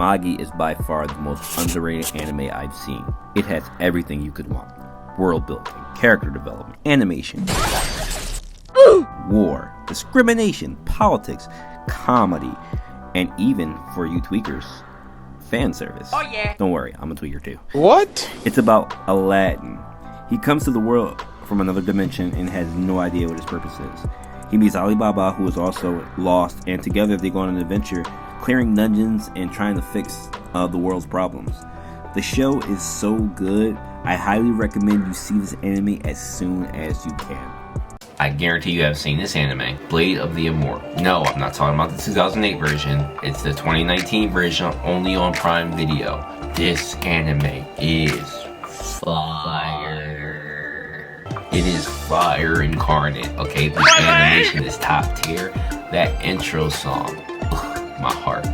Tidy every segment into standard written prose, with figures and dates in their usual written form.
Magi is by far the most underrated anime I've seen. It has everything you could want. World building, character development, animation, war, discrimination, politics, comedy, and even, for you tweakers, fan service. Oh yeah! Don't worry, I'm a tweaker too. What? It's about Aladdin. He comes to the world from another dimension and has no idea what his purpose is. He meets Alibaba, who is also lost, and together they go on an adventure, clearing dungeons and trying to fix the world's problems. The show is so good, I highly recommend you see this anime as soon as you can. I guarantee you have seen this anime, Blade of the Immortal. No, I'm not talking about the 2008 version. It's the 2019 version, only on Prime Video. This anime is fire. It is fire incarnate, okay? This animation is top tier. That intro song, my heart.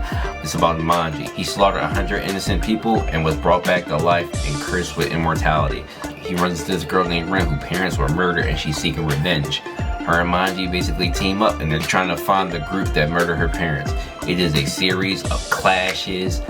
It's about Magi. He slaughtered 100 innocent people and was brought back to life and cursed with immortality. He runs into this girl named Ren whose parents were murdered and she's seeking revenge. Her and Magi basically team up and they're trying to find the group that murdered her parents. It is a series of clashes,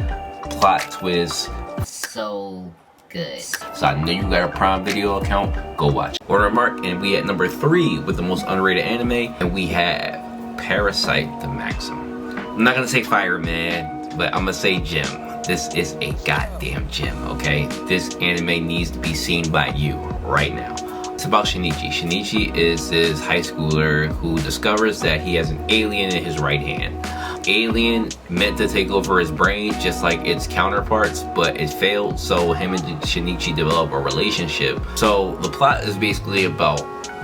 plot twists. So good. So I know you got a Prime Video account, go watch. Order a mark, and we at number 3 with the most underrated anime, and we have Parasyte the Maxim. I'm not gonna say fire, man, but I'm gonna say gem. This is a goddamn gem, okay? This anime needs to be seen by you right now. It's about Shinichi. Shinichi is this high schooler who discovers that he has an alien in his right hand. Alien meant to take over his brain just like its counterparts, but it failed, so him and Shinichi develop a relationship. So the plot is basically about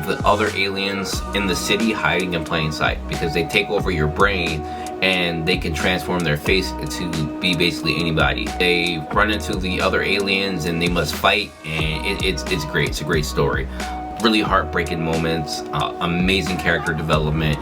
the other aliens in the city hiding in plain sight because they take over your brain and they can transform their face to be basically anybody. They run into the other aliens and they must fight, and it's great. It's a great story. Really heartbreaking moments, amazing character development,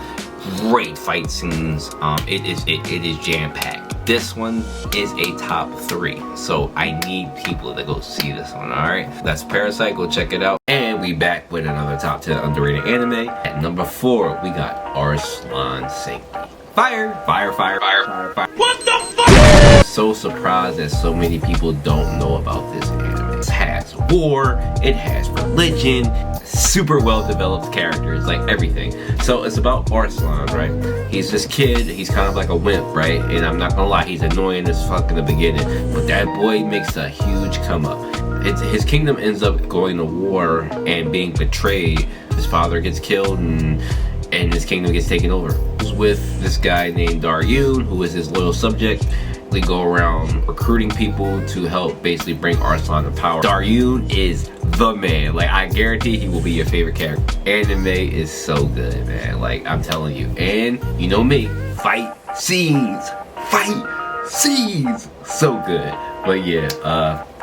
great fight scenes. It is jam-packed. This one is a top 3, so I need people to go see this one. All right, that's Parasyte. Go check it out. And we back with another top 10 underrated anime. At number 4, we got Arslan Senki. Fire, fire, fire, fire, fire, fire. What the fuck? So surprised that so many people don't know about this anime. It has war, it has religion, super well developed characters, like everything. So it's about Arslan, right? He's this kid, he's kind of like a wimp, right? And I'm not gonna lie, he's annoying as fuck in the beginning, but that boy makes a huge come up. His kingdom ends up going to war and being betrayed. His father gets killed and his kingdom gets taken over. With this guy named Daryun, who is his loyal subject. They go around recruiting people to help basically bring Arslan to power. Daryun is the man. Like, I guarantee he will be your favorite character. Anime is so good, man. Like, I'm telling you. And you know me, fight scenes. Fight scenes. So good. But yeah,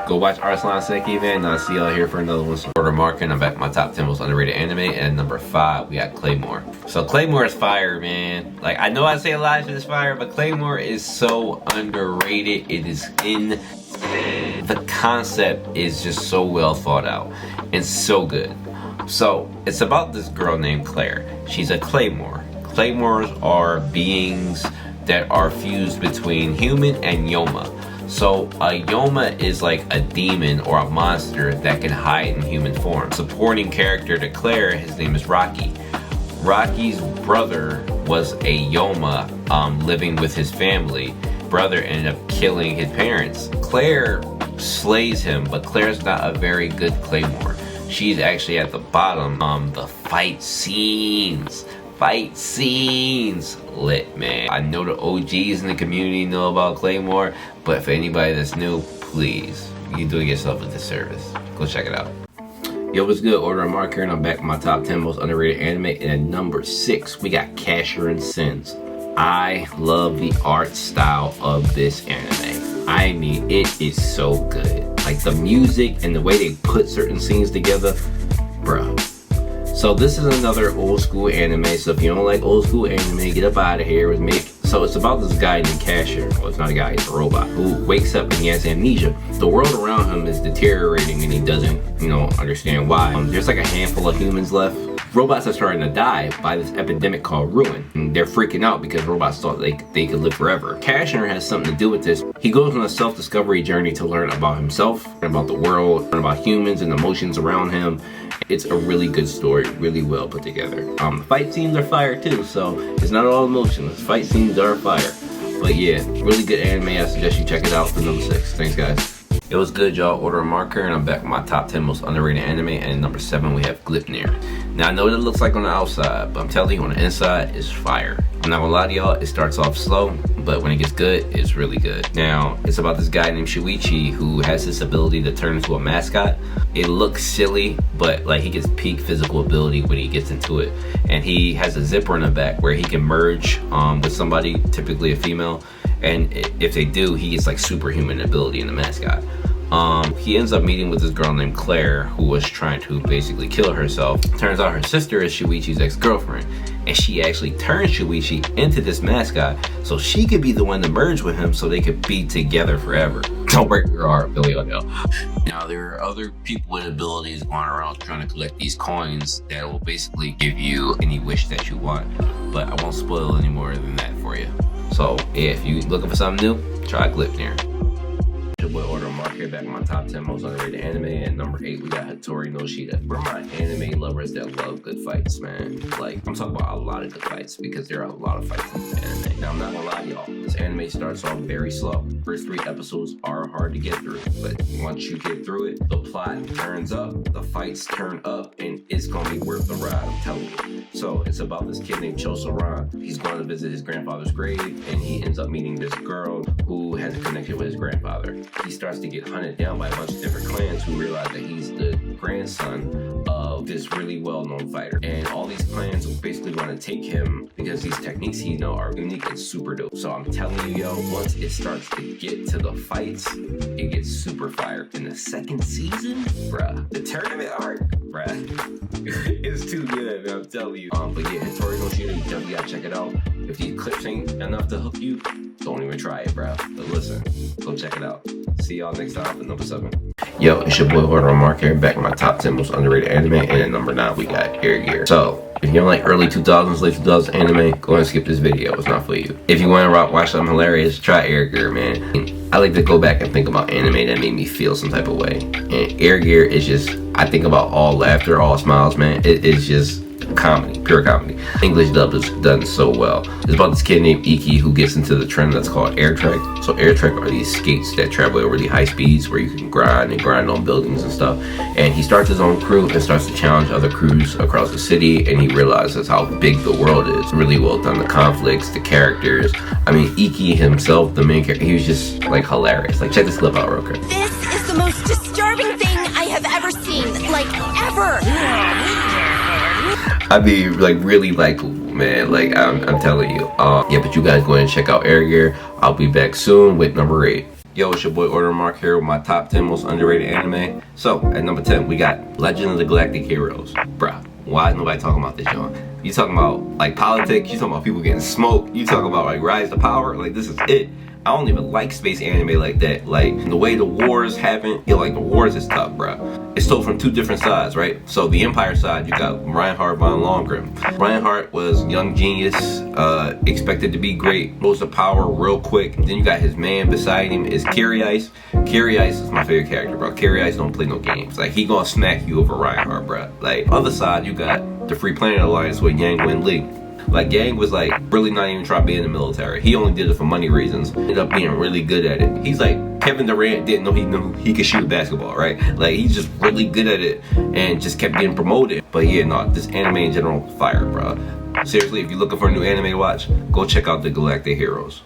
go watch Arslan Senki, man, and I'll see y'all here for another one. So order mark, and I'm back with my top 10 most underrated anime, and number 5, we got Claymore. So Claymore is fire, man. Like, I know I say a lot of this fire, but Claymore is so underrated. It is the concept is just so well thought out and so good. So it's about this girl named Claire. She's a Claymore. Claymores are beings that are fused between human and Yoma. So a Yoma is like a demon or a monster that can hide in human form. Supporting character to Claire, his name is Rocky. Rocky's brother was a Yoma living with his family. Brother ended up killing his parents. Claire slays him, but Claire's not a very good Claymore. She's actually at the bottom. The fight scenes. Lit, man. I know the OGs in the community know about Claymore, but for anybody that's new, please, you're doing yourself a disservice. Go check it out. Yo, what's good? Order a mark here, and I'm back with my top 10 most underrated anime. And at number 6, we got Casshern Sins. I love the art style of this anime. I mean, it is so good. Like, the music and the way they put certain scenes together, bro. So this is another old school anime, so if you don't like old school anime, get up out of here. So it's about this guy named Casshern. Well, it's not a guy, he's a robot, who wakes up and he has amnesia. The world around him is deteriorating and he doesn't, understand why. There's like a handful of humans left, robots are starting to die by this epidemic called ruin. And they're freaking out because robots thought they could live forever. Casshern has something to do with this. He goes on a self-discovery journey to learn about himself, about the world, learn about humans and emotions around him. It's a really good story, really well put together. The fight scenes are fire too, so it's not all emotions. Fight scenes are fire. But yeah, really good anime. I suggest you check it out for number 6. Thanks, guys. It was good, y'all. Order a marker, and I'm back with my top 10 most underrated anime. And at number 7, we have Glepnir. Now, I know what it looks like on the outside, but I'm telling you, on the inside, it's fire. I'm not gonna lie to y'all, it starts off slow, but when it gets good, it's really good. Now, it's about this guy named Shuichi who has this ability to turn into a mascot. It looks silly, but like he gets peak physical ability when he gets into it. And he has a zipper in the back where he can merge with somebody, typically a female. And if they do, he gets like superhuman ability in the mascot. He ends up meeting with this girl named Claire who was trying to basically kill herself. Turns out her sister is Shuichi's ex-girlfriend, and she actually turned Shuichi into this mascot so she could be the one to merge with him so they could be together forever. Don't break your heart, Billy O'Neill. Now, there are other people with abilities going around trying to collect these coins that will basically give you any wish that you want, but I won't spoil any more than that for you. So yeah, if you're looking for something new, try Glepnir. Your boy Order Mark here, back in my top 10 most underrated anime. At number 8, we got Hitori no Shita. We're my anime lovers that love good fights, man. Like, I'm talking about a lot of good fights because there are a lot of fights in this anime. Now, I'm not gonna lie to y'all, this anime starts off very slow. First 3 episodes are hard to get through, but once you get through it, the plot turns up, the fights turn up, and it's gonna be worth the ride, I'm telling you. So, it's about this kid named Chosoran. He's going to visit his grandfather's grave, and he ends up meeting this girl who has a connection with his grandfather. He starts to get hunted down by a bunch of different clans who realize that he's the grandson of this really well-known fighter. And all these clans basically want to take him because these techniques he knows are unique and super dope. So I'm telling you, yo, once it starts to get to the fights, it gets super fire. In the second season, bruh, the tournament arc, bruh, it's too good, man, I'm telling you. But yeah, Hitori no Shita, you definitely gotta check it out. If these clips ain't enough to hook you, don't even try it, bro. But listen, go check it out. See y'all next time for number 7. Yo, it's your boy Order Mark here, back in my top 10 most underrated anime, and at number 9 we got Air Gear. So, if you don't like early 2000s, late 2000s anime, go ahead and skip this video, it's not for you. If you want to watch something hilarious, try Air Gear, man. I like to go back and think about anime that made me feel some type of way. And Air Gear is just, I think about all laughter, all smiles, man. It is just comedy, pure comedy. English dub is done so well. It's about this kid named Iki who gets into the trend that's called air trek. So air trek are these skates that travel at really high speeds where you can grind on buildings and stuff. And he starts his own crew and starts to challenge other crews across the city, and he realizes how big the world is. Really well done, the conflicts, the characters. I mean, Iki himself, the main character, he was just like hilarious. Like, check this clip out real quick. This is the most disturbing thing I have ever seen, like ever. I mean, like, really, like, man, like, I'm telling you. Yeah, but you guys go ahead and check out Air Gear. I'll be back soon with number 8. Yo, it's your boy Order Mark here with my top 10 most underrated anime. So, at number 10, we got Legend of the Galactic Heroes. Bruh, why is nobody talking about this, y'all? You talking about, like, politics, you talking about people getting smoked, you talking about, like, rise to power, like, this is it. I don't even like space anime like that. Like, the way the wars happen, like, the wars is tough, bruh. It's told from 2 different sides, right? So the Empire side, you got Reinhardt von Lohengrin. Reinhardt was young genius, expected to be great, rose to power real quick. Then you got his man beside him is Ice. Ice is my favorite character, bro. Ice don't play no games. Like, he gonna smack you over Reinhardt, bro. Like, other side, you got the Free Planet Alliance with Yang Wen Li. Like, Yang was like really not even trying to be in the military. He only did it for money reasons. Ended up being really good at it. He's like Kevin Durant didn't know he could shoot basketball, right? Like, he's just really good at it and just kept getting promoted. But yeah, no, this anime in general, fire, bro. Seriously, if you're looking for a new anime to watch, go check out the Galactic Heroes.